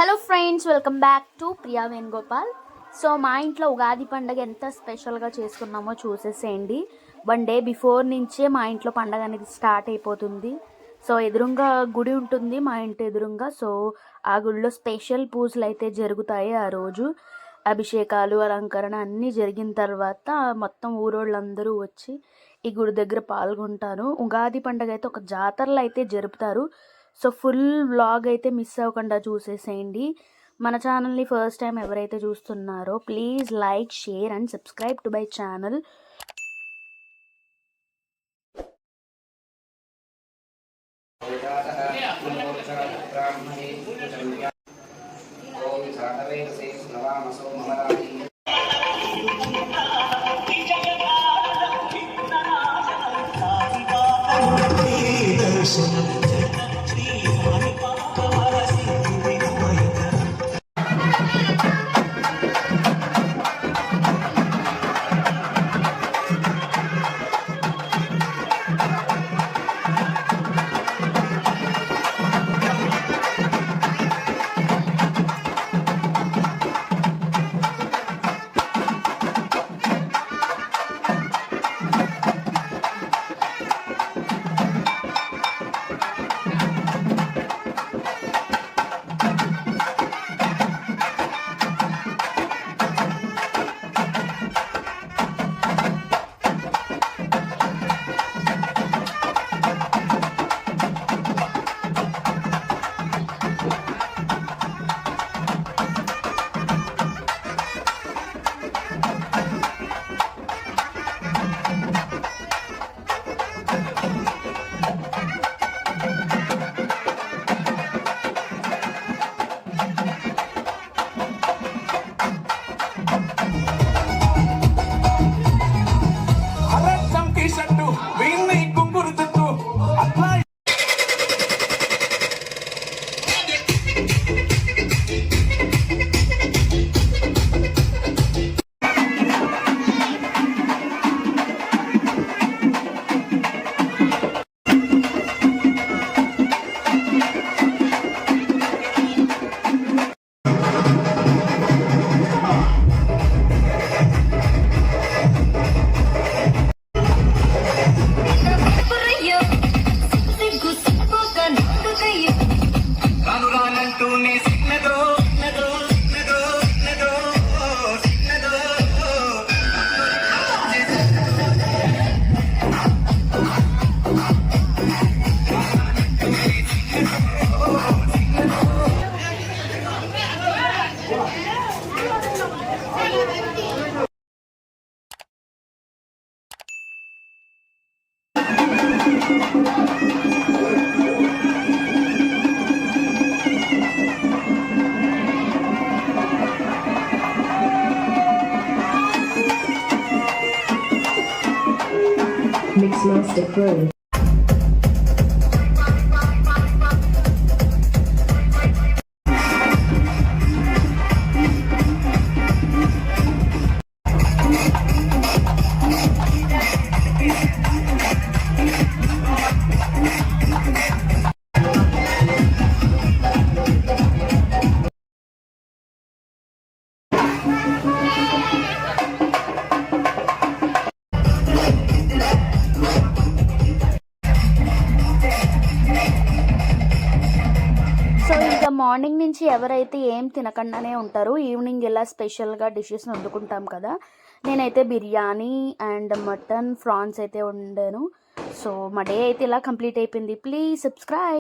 Hello friends, welcome back to Priya Venugopal. So మా ఇంట్లో ఉగాది పండుగ ఎంత స్పెషల్గా చేసుకున్నామో చూసేసేయండి. 1 డే బిఫోర్ నుంచే మా ఇంట్లో పండగ అనేది స్టార్ట్ అయిపోతుంది. సో ఎదురుగా గుడి ఉంటుంది మా ఇంటి ఎదురుగా. సో ఆ గుడిలో స్పెషల్ పూజలు అయితే జరుగుతాయి. ఆ రోజు అభిషేకాలు, అలంకరణ అన్నీ జరిగిన తర్వాత మొత్తం ఊరోళ్ళందరూ వచ్చి ఈ గుడి దగ్గర పాల్గొంటారు. ఉగాది పండుగ అయితే ఒక జాతరలో అయితే జరుపుతారు. సో ఫుల్ వ్లాగ్ అయితే మిస్ అవ్వకుండా చూసేసేయండి. మన ఛానల్ని ఫస్ట్ టైం ఎవరైతే చూస్తున్నారో please like, share and subscribe to my channel. Mixmaster Pro. Morning నుంచి ఎవరైతే ఏం తినకుండానే ఉంటారో ఈవినింగ్ ఇలా స్పెషల్గా డిషెస్ వండుకుంటాం కదా. నేనైతే బిర్యానీ అండ్ మటన్, ఫ్రాన్స్ అయితే వండాను. సో మా డే అయితే ఇలా కంప్లీట్ అయిపోయింది. Please subscribe.